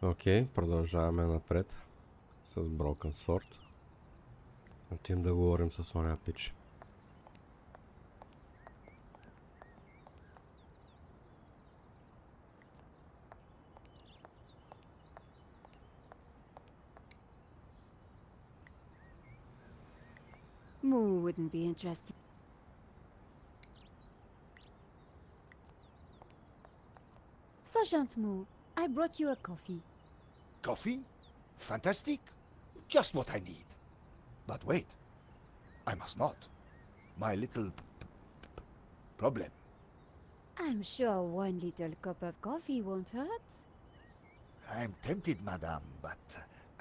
Окей, продължаваме напред с Broken Sword. Отивам да говорим с оня пич. Moo wouldn't be interested. Sergeant Moo, I brought you a coffee. Coffee? Fantastic. Just what I need. But wait. I must not. My little problem. I'm sure one little cup of coffee won't hurt. I'm tempted, madame, but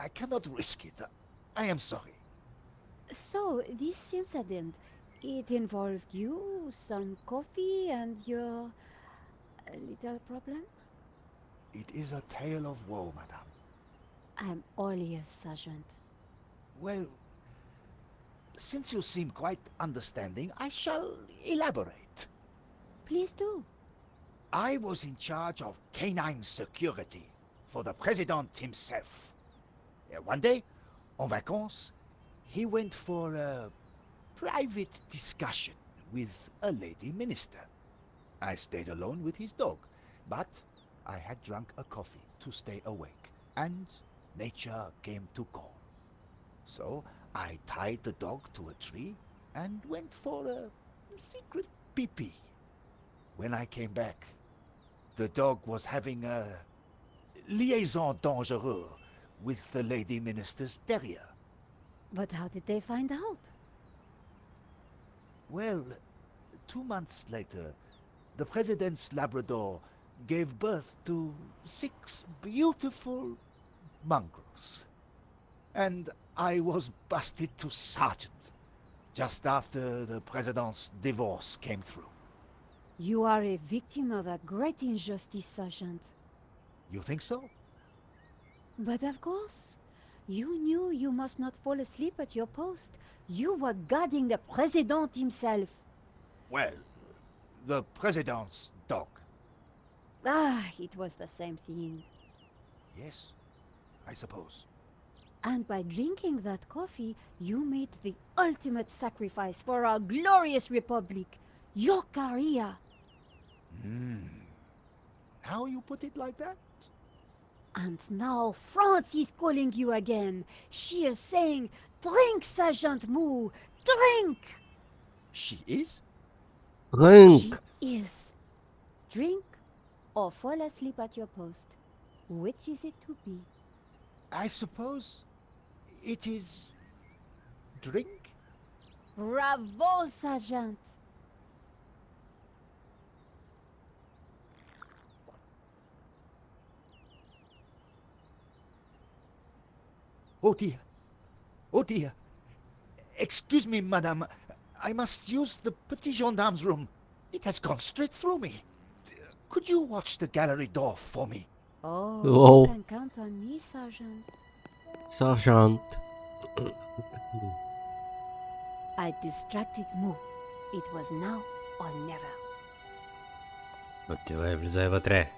I cannot risk it. I am sorry. So, this incident, it involved you, some coffee, and your little problem? It is a tale of woe, madame. I'm all ears, Sergeant. Well, since you seem quite understanding, I shall elaborate. Please do. I was in charge of canine security for the president himself. One day, en vacances, he went for a private discussion with a lady minister. I stayed alone with his dog, but I had drunk a coffee to stay awake, and nature came to call. So I tied the dog to a tree and went for a secret pee-pee. When I came back, the dog was having a liaison dangereuse with the lady minister's terrier. But how did they find out? Well, 2 months later, the president's Labrador gave birth to 6 beautiful mongrels. And I was busted to sergeant just after the president's divorce came through. You are a victim of a great injustice, Sergeant. You think so? But of course, you knew you must not fall asleep at your post. You were guarding the president himself. Well, the president's dog. Ah, it was the same thing. Yes, I suppose. And by drinking that coffee, you made the ultimate sacrifice for our glorious republic, your career. Now you put it like that? And now France is calling you again. She is saying, drink, Sergeant Moo, drink! She is? Drink! She is. Drink or fall asleep at your post. Which is it to be? I suppose it is drink? Bravo, Sergeant! Oh dear. Oh dear. Excuse me, madame. I must use the petit gendarme's room. It has gone straight through me. Could you watch the gallery door for me? Oh, Oh. you can count on me, Sergeant. Sergeant. I distracted Moo. It was now or never. Отивай, влизай вътре.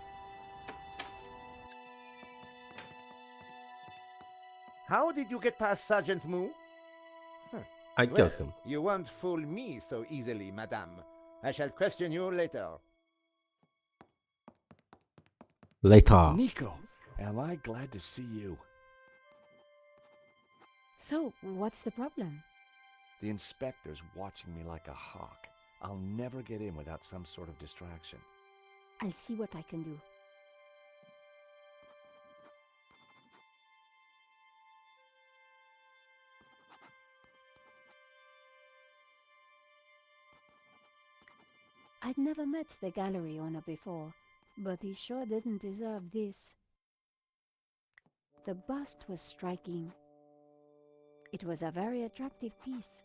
How did you get past Sergeant Moo? I Well, killed him. you won't fool me so easily, madame. I shall question you later. Later. Nico, am I glad to see you. So, what's the problem? The inspector's watching me like a hawk. I'll never get in without some sort of distraction. I'll see what I can do. I'd never met the gallery owner before, but he sure didn't deserve this. The bust was striking. It was a very attractive piece.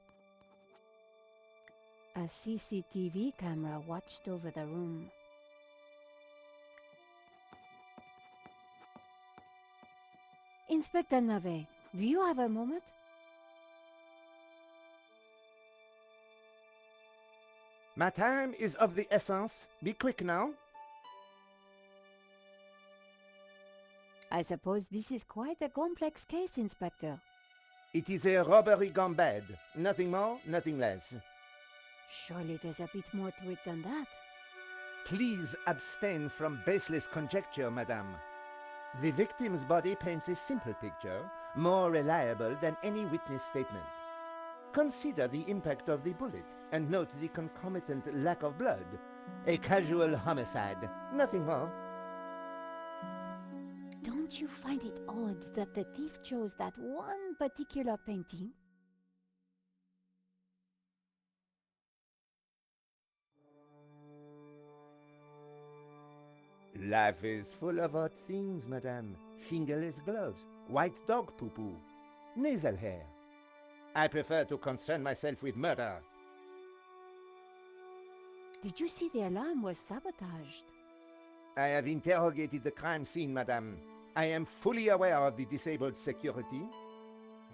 A CCTV camera watched over the room. Inspector Nave, do you have a moment? My time is of the essence. Be quick now. I suppose this is quite a complex case, Inspector. It is a robbery gone bad. Nothing more, nothing less. Surely there's a bit more to it than that. Please abstain from baseless conjecture, madame. The victim's body paints a simple picture, more reliable than any witness statement. Consider the impact of the bullet and note the concomitant lack of blood. A casual homicide, nothing more. Don't you find it odd that the thief chose that one particular painting? Life is full of odd things, madame. Fingerless gloves, white dog poo-poo, nasal hair. I prefer to concern myself with murder. Did you see the alarm was sabotaged? I have interrogated the crime scene, madame. I am fully aware of the disabled security.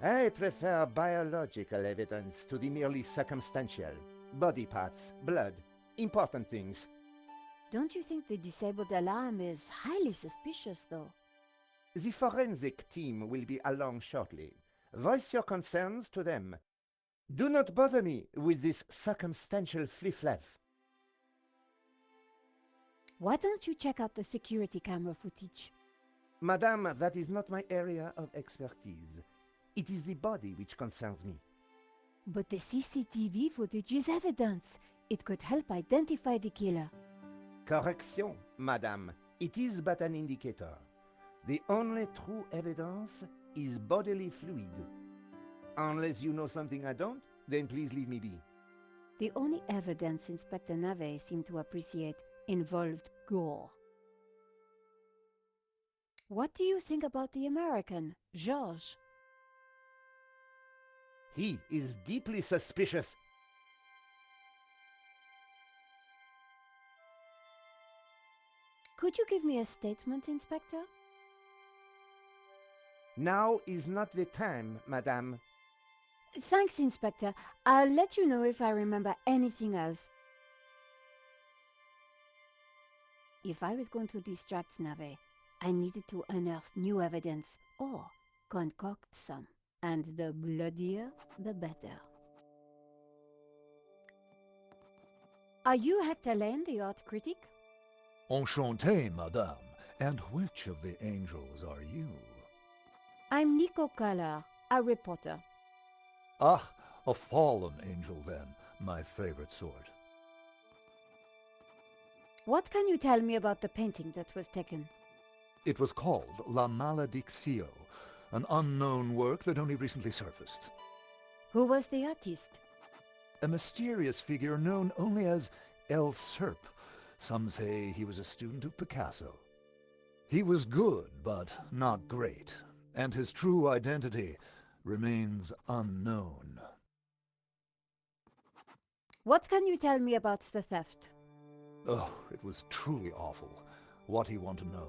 I prefer biological evidence to the merely circumstantial. Body parts, blood, important things. Don't you think the disabled alarm is highly suspicious, though? The forensic team will be along shortly. Voice your concerns to them. Do not bother me with this circumstantial fliff-flaff. Why don't you check out the security camera footage? Madame, that is not my area of expertise. It is the body which concerns me. But the CCTV footage is evidence. It could help identify the killer. Correction, madame. It is but an indicator. The only true evidence is bodily fluid. Unless you know something I don't, then please leave me be. The only evidence Inspector Nave seemed to appreciate involved gore. What do you think about the American, Georges? He is deeply suspicious. Could you give me a statement, Inspector? Now is not the time, madame. Thanks, Inspector. I'll let you know if I remember anything else. If I was going to distract Nave, I needed to unearth new evidence or concoct some. And the bloodier, the better. Are you Hector Lane, the art critic? Enchanté, madame. And which of the angels are you? I'm Nico Collar, a reporter. Ah, a fallen angel then, my favorite sort. What can you tell me about the painting that was taken? It was called La Malediccio, an unknown work that only recently surfaced. Who was the artist? A mysterious figure known only as El Serp. Some say he was a student of Picasso. He was good, but not great, and his true identity remains unknown. What can you tell me about the theft? Oh, it was truly awful. What do you want to know?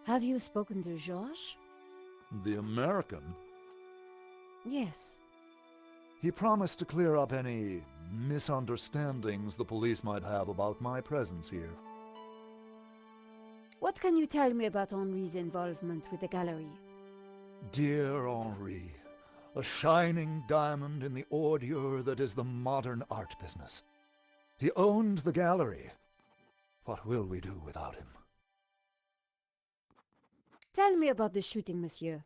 Have you spoken to Georges? The American? Yes. He promised to clear up any misunderstandings the police might have about my presence here. What can you tell me about Henri's involvement with the gallery? Dear Henri, a shining diamond in the ordure that is the modern art business. He owned the gallery. What will we do without him? Tell me about the shooting, monsieur.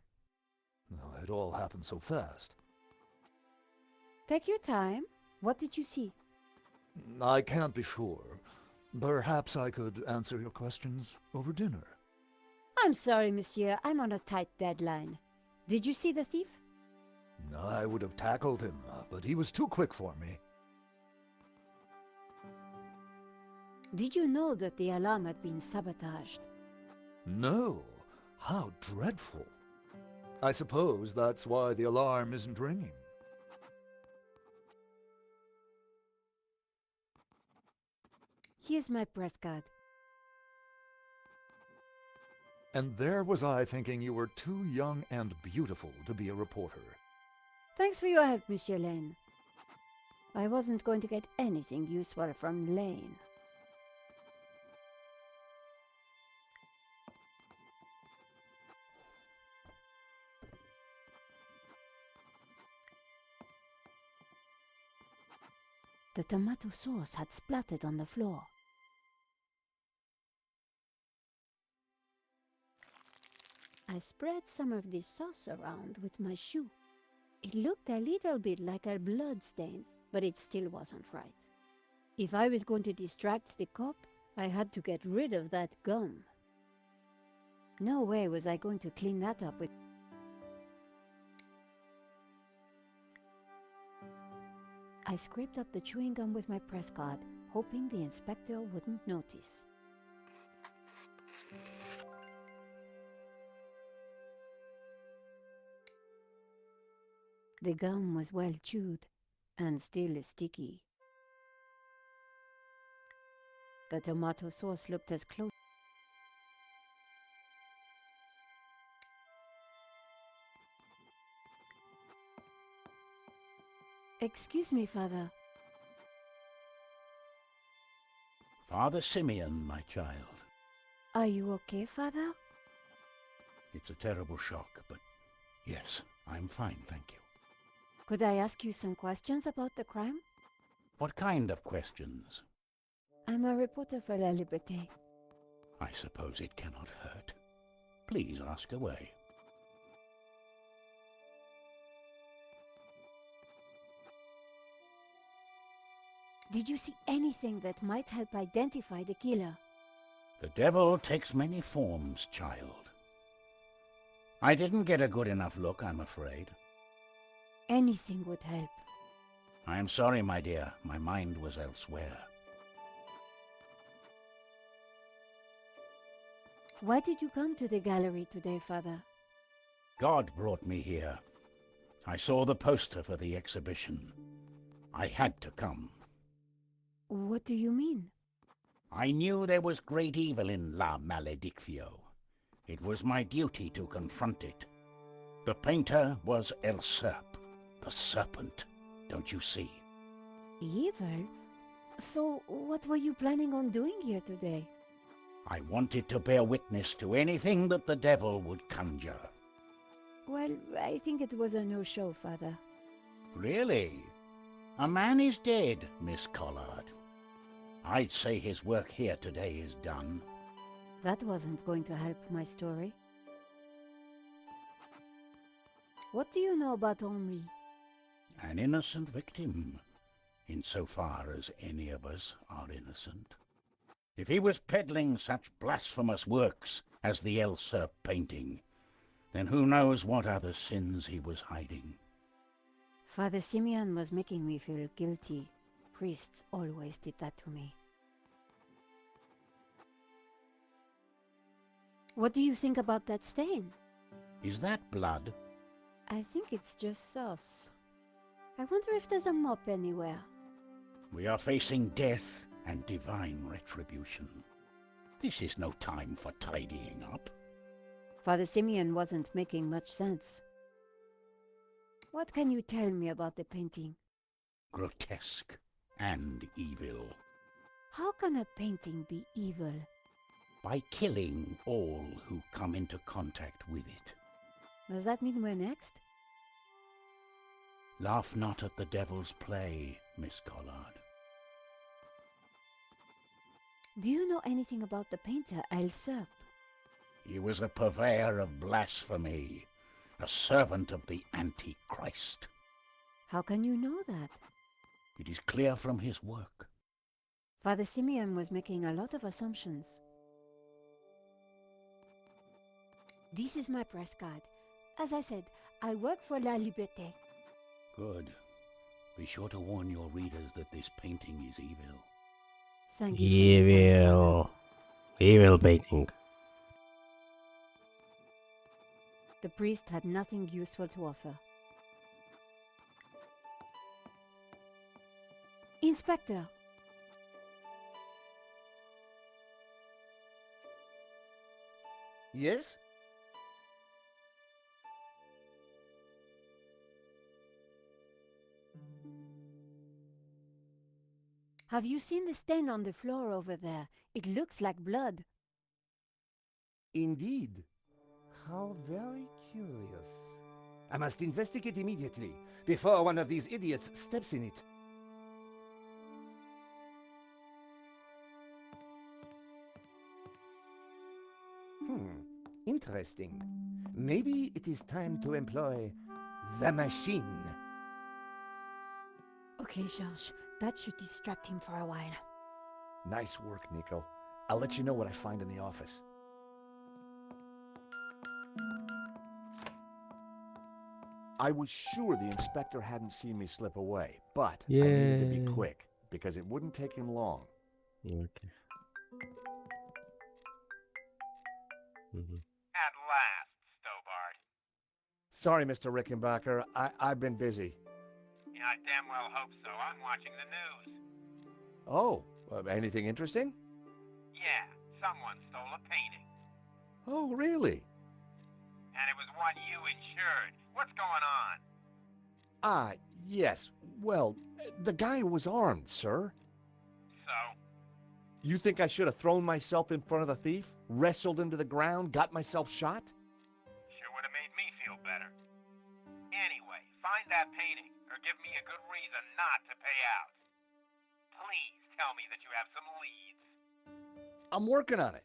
Oh, it all happened so fast. Take your time. What did you see? I can't be sure. Perhaps I could answer your questions over dinner. I'm sorry, monsieur. I'm on a tight deadline. Did you see the thief? I would have tackled him, but he was too quick for me. Did you know that the alarm had been sabotaged? No. How dreadful. I suppose that's why the alarm isn't ringing. Here's my press card. And there was I thinking you were too young and beautiful to be a reporter. Thanks for your help, Monsieur Lane. I wasn't going to get anything useful from Lane. The tomato sauce had splattered on the floor. I spread some of this sauce around with my shoe. It looked a little bit like a blood stain, but it still wasn't right. If I was going to distract the cop, I had to get rid of that gum. No way was I going to clean that up with... I scraped up the chewing gum with my press card, hoping the inspector wouldn't notice. The gum was well chewed, and still sticky. The tomato sauce looked as close. Excuse me, Father. Father Simeon, my child. Are you okay, Father? It's a terrible shock, but yes, I'm fine, thank you. Could I ask you some questions about the crime? What kind of questions? I'm a reporter for La Liberté. I suppose it cannot hurt. Please ask away. Did you see anything that might help identify the killer? The devil takes many forms, child. I didn't get a good enough look, I'm afraid. Anything would help. I'm sorry, my dear. My mind was elsewhere. Why did you come to the gallery today, Father? God brought me here. I saw the poster for the exhibition. I had to come. What do you mean? I knew there was great evil in La Maledictio. It was my duty to confront it. The painter was El Serp, the Serpent, don't you see? Evil? So, what were you planning on doing here today? I wanted to bear witness to anything that the devil would conjure. Well, I think it was a no-show, Father. Really? A man is dead, Miss Collard. I'd say his work here today is done. That wasn't going to help my story. What do you know about Henri? An innocent victim, insofar as any of us are innocent. If he was peddling such blasphemous works as the El Serp painting, then who knows what other sins he was hiding. Father Simeon was making me feel guilty. Priests always did that to me. What do you think about that stain? Is that blood? I think it's just sauce. I wonder if there's a mop anywhere. We are facing death and divine retribution. This is no time for tidying up. Father Simeon wasn't making much sense. What can you tell me about the painting? Grotesque and evil. How can a painting be evil? By killing all who come into contact with it. Does that mean we're next? Laugh not at the devil's play, Miss Collard. Do you know anything about the painter El Serp? He was a purveyor of blasphemy, a servant of the Antichrist. How can you know that? It is clear from his work. Father Simeon was making a lot of assumptions. This is my press card. As I said, I work for La Liberté. Good. Be sure to warn your readers that this painting is evil. Thank you. Evil. Evil painting. The priest had nothing useful to offer. Inspector! Yes? Have you seen the stain on the floor over there? It looks like blood. Indeed. How very curious. I must investigate immediately, before one of these idiots steps in it. Interesting. Maybe it is time to employ the machine. Okay, Georges, that should distract him for a while. Nice work, Nico. I'll let you know what I find in the office. I was sure the inspector hadn't seen me slip away, but I needed to be Yay. quick, because it wouldn't take him long. Okay. Mhm. At last, Stobart. Sorry, Mr. Rickenbacker. I've been busy. Yeah, I damn well hope so. I'm watching the news. Oh, anything interesting? Yeah, someone stole a painting. Oh, really? And it was one you insured. What's going on? Ah, yes. Well, the guy was armed, sir. So? You think I should have thrown myself in front of the thief, wrestled him to the ground, got myself shot? Sure would have made me feel better. Anyway, find that painting, or give me a good reason not to pay out. Please tell me that you have some leads. I'm working on it.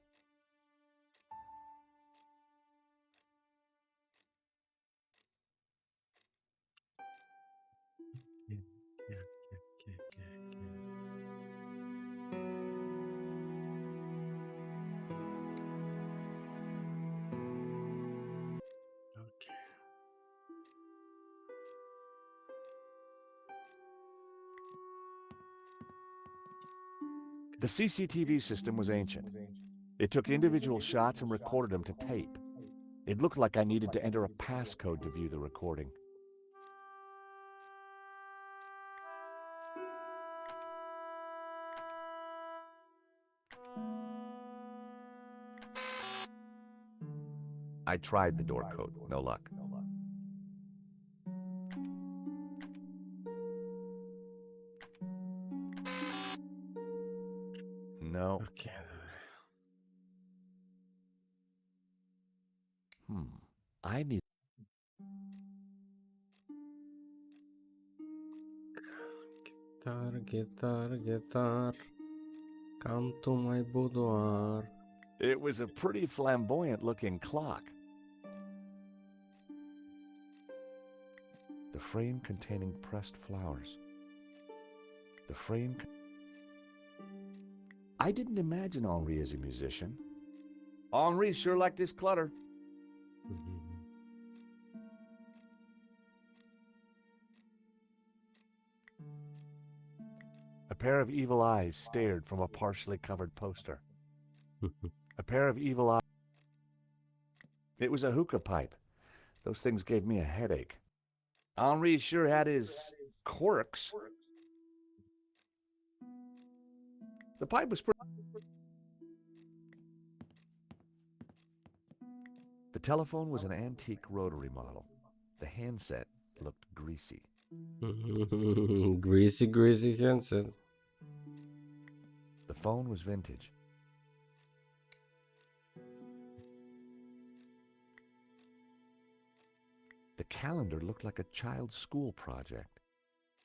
Yeah, yeah, yeah, yeah, yeah. Okay. The CCTV system was ancient. It took individual shots and recorded them to tape. It looked like I needed to enter a passcode to view the recording. I tried the door code, no luck. No. Okay. I need... Guitar, guitar, guitar. Come to my boudoir. It was a pretty flamboyant-looking clock. The frame containing pressed flowers. The frame... I didn't imagine Henri as a musician. Henri sure liked his clutter. Mhm. A pair of evil eyes stared from a partially covered poster. A pair of evil eyes. It was a hookah pipe. Those things gave me a headache. Henri sure had his quirks. The pipe was pretty... The telephone was an antique rotary model. The handset looked greasy. Greasy, greasy handset. The phone was vintage. The calendar looked like a child's school project.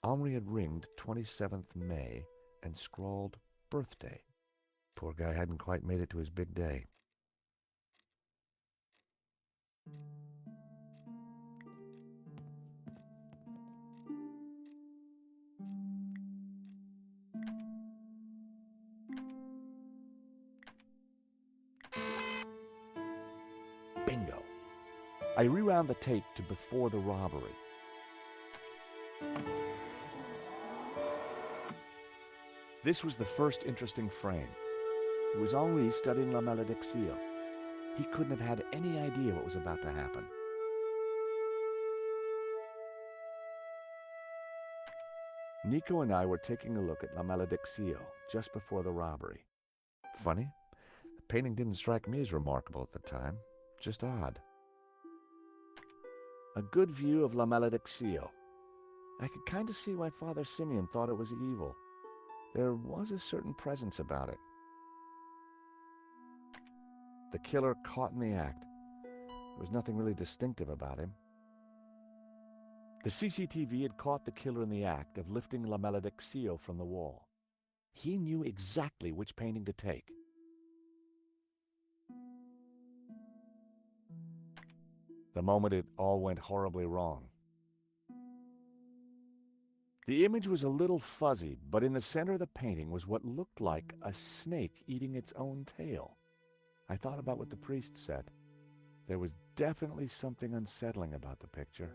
Henri had ringed 27th May and scrawled birthday. Poor guy hadn't quite made it to his big day. Bingo. I rewound the tape to before the robbery. This was the first interesting frame. It was Henri studying La Malédiction. He couldn't have had any idea what was about to happen. Nico and I were taking a look at La Malédiction just before the robbery. Funny, the painting didn't strike me as remarkable at the time, just odd. A good view of La Malédiction. I could kind of see why Father Simeon thought it was evil. There was a certain presence about it. The killer caught in the act. There was nothing really distinctive about him. The CCTV had caught the killer in the act of lifting La Malediccio from the wall. He knew exactly which painting to take. The moment it all went horribly wrong. The image was a little fuzzy, but in the center of the painting was what looked like a snake eating its own tail. I thought about what the priest said. There was definitely something unsettling about the picture.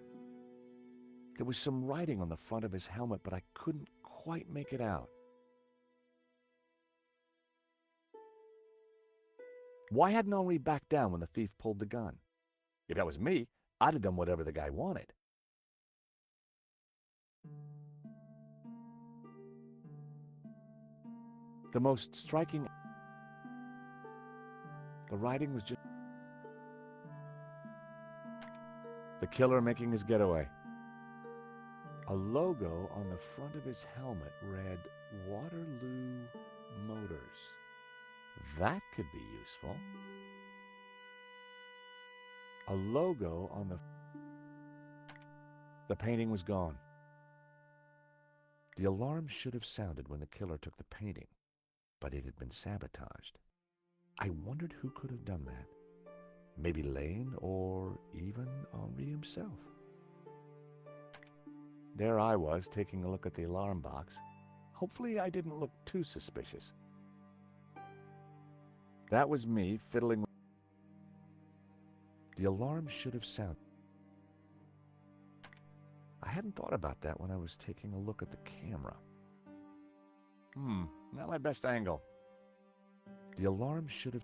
There was some writing on the front of his helmet, but I couldn't quite make it out. Why hadn't Henri backed down when the thief pulled the gun? If that was me, I'd have done whatever the guy wanted. The most striking... The writing was just... The killer making his getaway. A logo on the front of his helmet read Waterloo Motors. That could be useful. A logo on the... The painting was gone. The alarm should have sounded when the killer took the painting, but it had been sabotaged. I wondered who could have done that. Maybe Lane or even Henri himself. There I was, taking a look at the alarm box. Hopefully I didn't look too suspicious. That was me fiddling with... The alarm should have sounded. I hadn't thought about that when I was taking a look at the camera. Not my best angle. The alarm should have...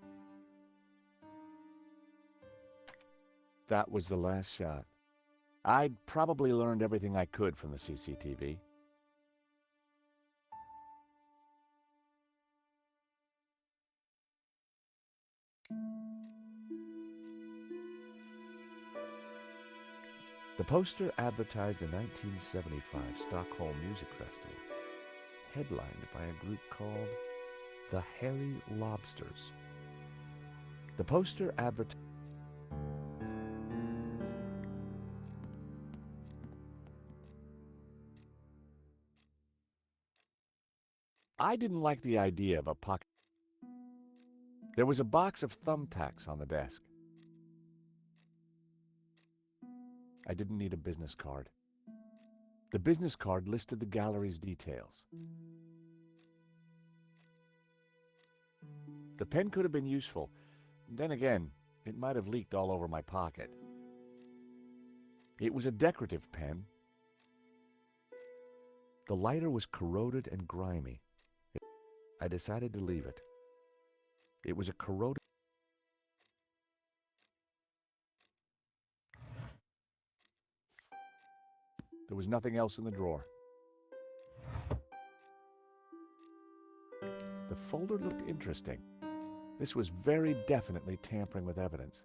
That was the last shot. I'd probably learned everything I could from the CCTV. The poster advertised a 1975 Stockholm Music Festival, headlined by a group called the Hairy Lobsters. The poster advertised... I didn't like the idea of a pocket. There was a box of thumbtacks on the desk. I didn't need a business card. The business card listed the gallery's details. The pen could have been useful. Then again, it might have leaked all over my pocket. It was a decorative pen. The lighter was corroded and grimy. I decided to leave it. It was a corroded... There was nothing else in the drawer. The folder looked interesting. This was very definitely tampering with evidence.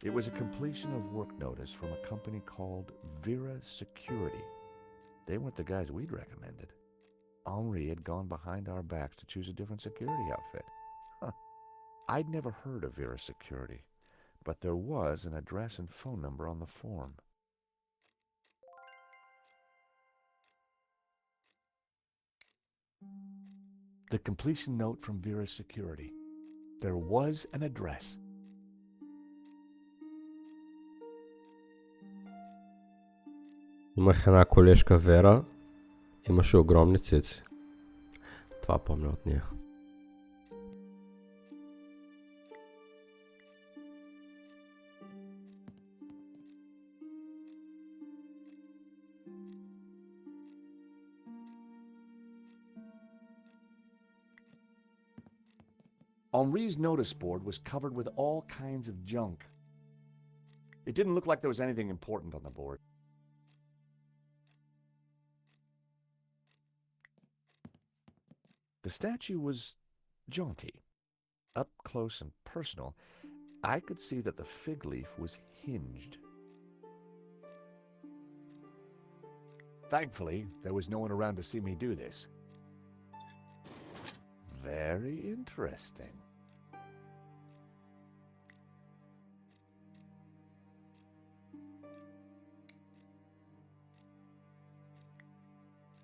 It was a completion of work notice from a company called Vera Security. They weren't the guys we'd recommended. Henri had gone behind our backs to choose a different security outfit. I'd never heard of Vera Security, but there was an address and phone number on the form. The completion note from Vera Security. There was an address. Imah една колежка Вера, имаше огромни цици. Това помня от нея. Henri's notice board was covered with all kinds of junk. It didn't look like there was anything important on the board. The statue was jaunty. Up close and personal, I could see that the fig leaf was hinged. Thankfully, there was no one around to see me do this. Very interesting.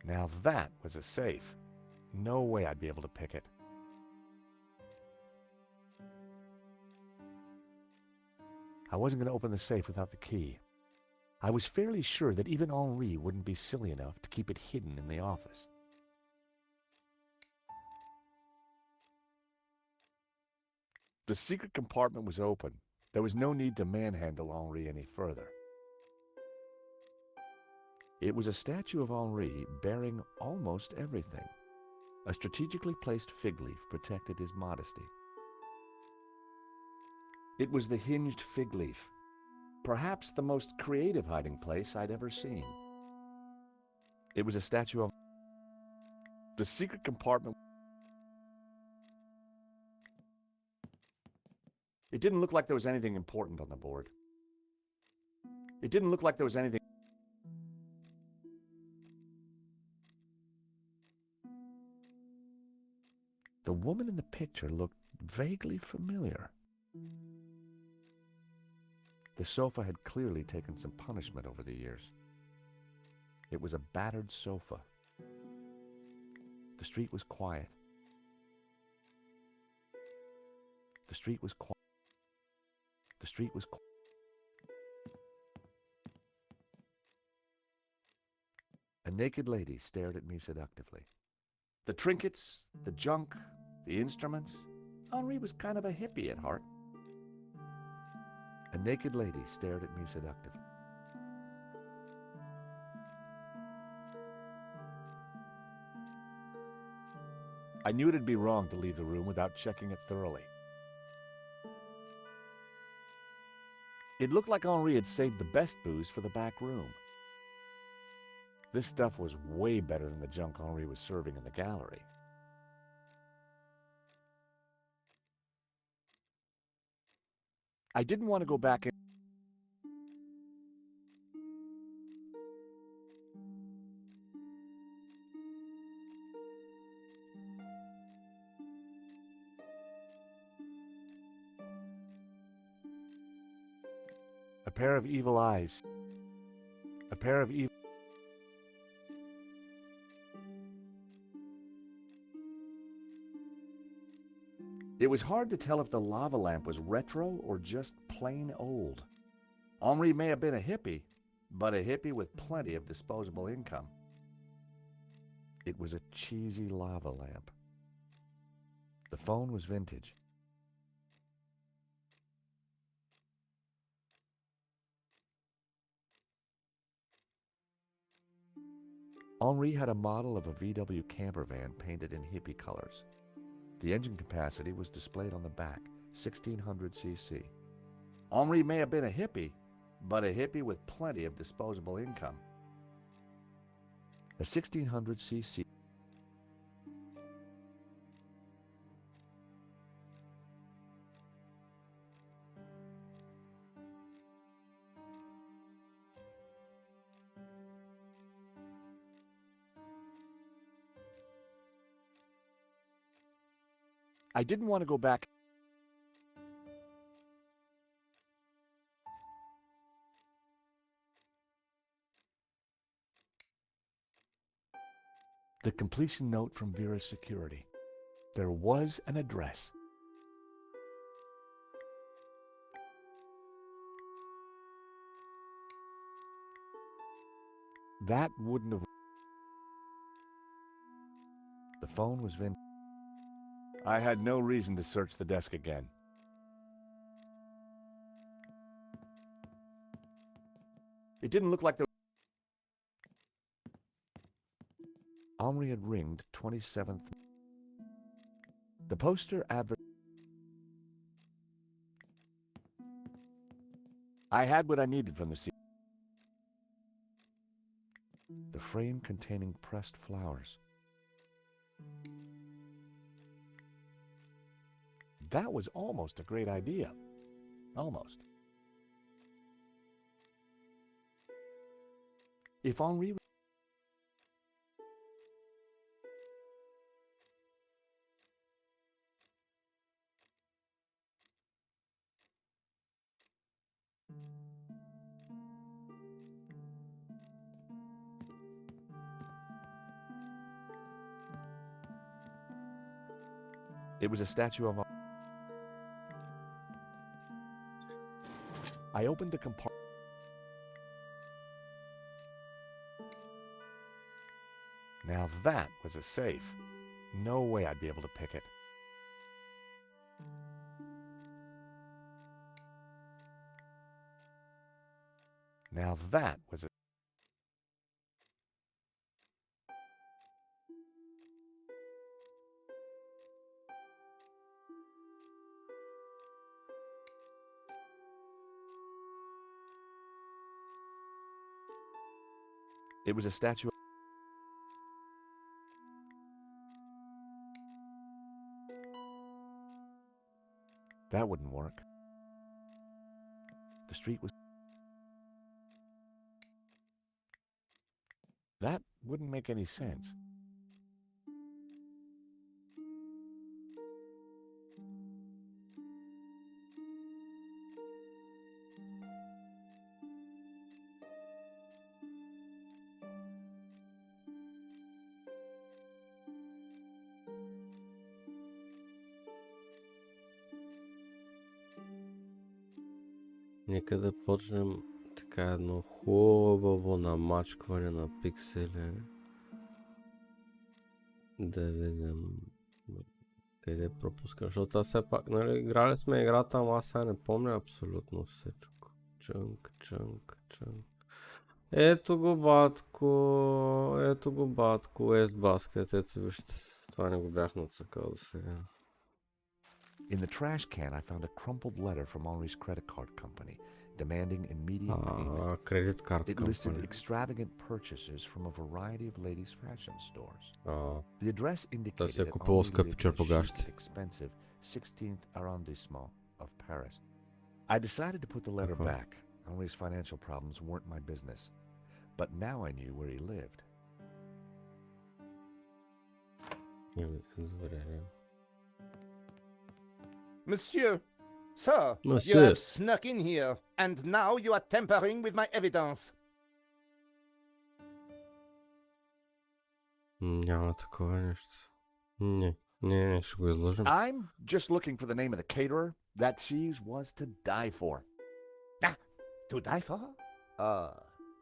Now that was a safe. No way I'd be able to pick it. I wasn't going to open the safe without the key. I was fairly sure that even Henri wouldn't be silly enough to keep it hidden in the office. The secret compartment was open. There was no need to manhandle Henri any further. It was a statue of Henri bearing almost everything. A strategically placed fig leaf protected his modesty. It was the hinged fig leaf, perhaps the most creative hiding place I'd ever seen. It was a statue of the secret compartment. It didn't look like there was anything important on the board. It didn't look like there was anything. The woman in the picture looked vaguely familiar. The sofa had clearly taken some punishment over the years. It was a battered sofa. The street was quiet. The street was quiet. The street was quiet. A naked lady stared at me seductively. The trinkets, the junk, the instruments. Henri was kind of a hippie at heart. A naked lady stared at me seductively. I knew it'd be wrong to leave the room without checking it thoroughly. It looked like Henri had saved the best booze for the back room. This stuff was way better than the junk Henri was serving in the gallery. I didn't want to go back in. A pair of evil eyes. A pair of evil. It was hard to tell if the lava lamp was retro or just plain old. Henri may have been a hippie, but a hippie with plenty of disposable income. It was a cheesy lava lamp. The phone was vintage. Henri had a model of a VW camper van painted in hippie colors. The engine capacity was displayed on the back, 1600 cc. Henri may have been a hippie, but a hippie with plenty of disposable income. A 1600 cc. I didn't want to go back. The completion note from Vera's security. There was an address. That wouldn't have. The phone was vintage. I had no reason to search the desk again. It didn't look like there. Henri had ringed 27th. The poster advert. I had what I needed from the scene. The frame containing pressed flowers. That was almost a great idea. Almost. If Henri It was a statue of a... I opened the compartment. Now that was a safe. No way I'd be able to pick it. Now that was a... It was a statue. That wouldn't work. The street was... That wouldn't make any sense. Нека да почнем така едно хубаво намачкване на пиксели. Да видим къде пропускам, защото аз все пак, нали, играли сме играта, ама аз сега не помня абсолютно всичко. Чънк. Ето го батко, West Basket, ето вижте, това не го бях нацъкал до сега. In the trash can, I found a crumpled letter from Henri's credit card company, demanding immediate payment. Credit card It company. listed extravagant purchases from a variety of ladies' fashion stores. А, The address indicated се е that купувал Henri скъпи lived in a черпогащи. chic, expensive 16th arrondissement of Paris. I decided to put the letter Uh-huh. back. Henri's financial problems weren't my business. But now I knew where he lived. добре. Monsieur, sir, you Monsieur. have snuck in here, and now you are tampering with my evidence. Няма такова нещо. Не, ще го изложим. I'm just looking for the name of the caterer. That cheese was to die for. To die for?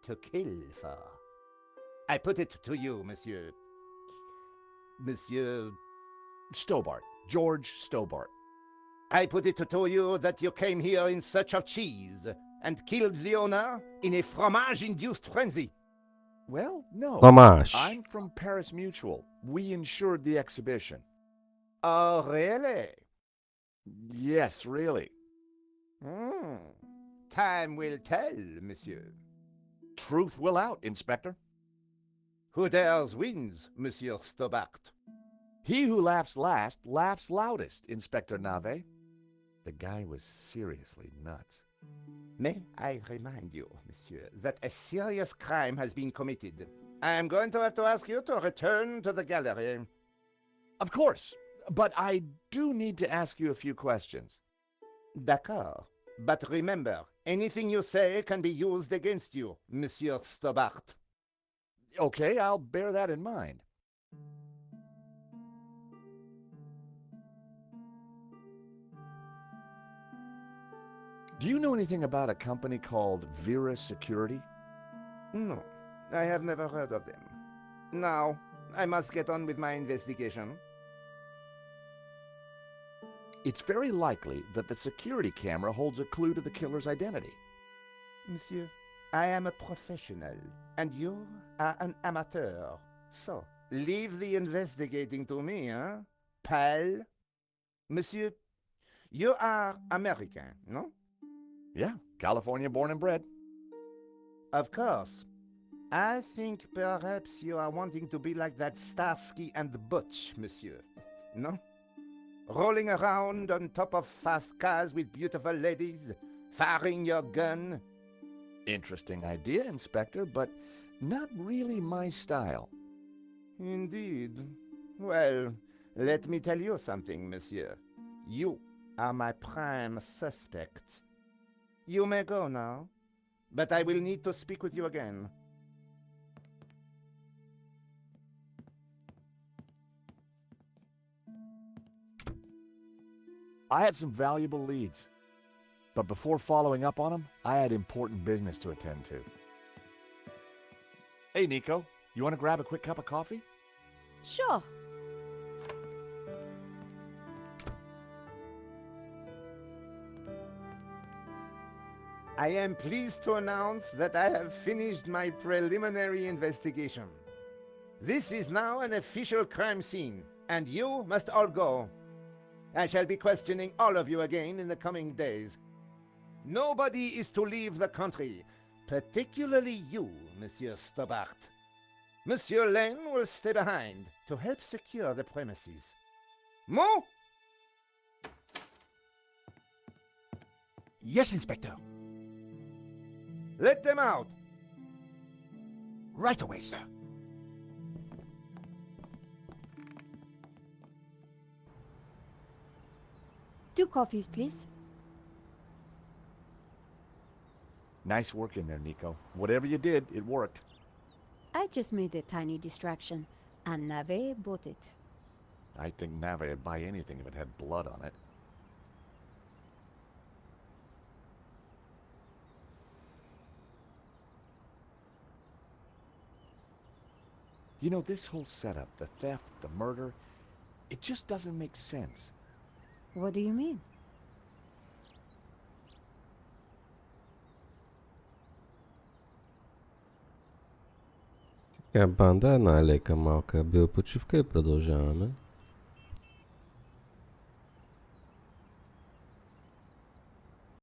To kill for. I put it to you, monsieur. Monsieur, Stobart. George Stobart. I put it to you that you came here in search of cheese and killed the owner in a fromage-induced frenzy. Well, no. Fromage. I'm from Paris Mutual. We insured the exhibition. Oh, really? Yes, really. Time will tell, monsieur. Truth will out, Inspector. Who dares wins, Monsieur Stobart. He who laughs last laughs loudest, Inspector Nave. The guy was seriously nuts. May I remind you, monsieur, that a serious crime has been committed. I am going to have to ask you to return to the gallery. Of course, but I do need to ask you a few questions. D'accord. But remember, anything you say can be used against you, Monsieur Stobart. Okay, I'll bear that in mind. Do you know anything about a company called Vera Security? No, I have never heard of them. Now, I must get on with my investigation. It's very likely that the security camera holds a clue to the killer's identity. Monsieur, I am a professional, and you are an amateur. So, leave the investigating to me, huh? Pal? Monsieur, you are American, no? Yeah, California born and bred. Of course. I think perhaps you are wanting to be like that Starsky and Butch, monsieur. No? Rolling around on top of fast cars with beautiful ladies, firing your gun. Interesting idea, Inspector, but not really my style. Indeed. Well, let me tell you something, monsieur. You are my prime suspect. You may go now, but I will need to speak with you again. I had some valuable leads. But before following up on them, I had important business to attend to. Hey, Nico, you want to grab a quick cup of coffee? Sure. I am pleased to announce that I have finished my preliminary investigation. This is now an official crime scene, and you must all go. I shall be questioning all of you again in the coming days. Nobody is to leave the country, particularly you, Monsieur Stobart. Monsieur Lane will stay behind to help secure the premises. Move! Yes, Inspector. Let them out! Right away, sir. Two coffees, please. Nice work in there, Nico. Whatever you did, it worked. I just made a tiny distraction, and Nave bought it. I think Nave would buy anything if it had blood on it. You know, this whole setup, the theft, the murder, it just doesn't make sense. What do you mean? Banda je najlejka malka, bil počivkaj продължаваме.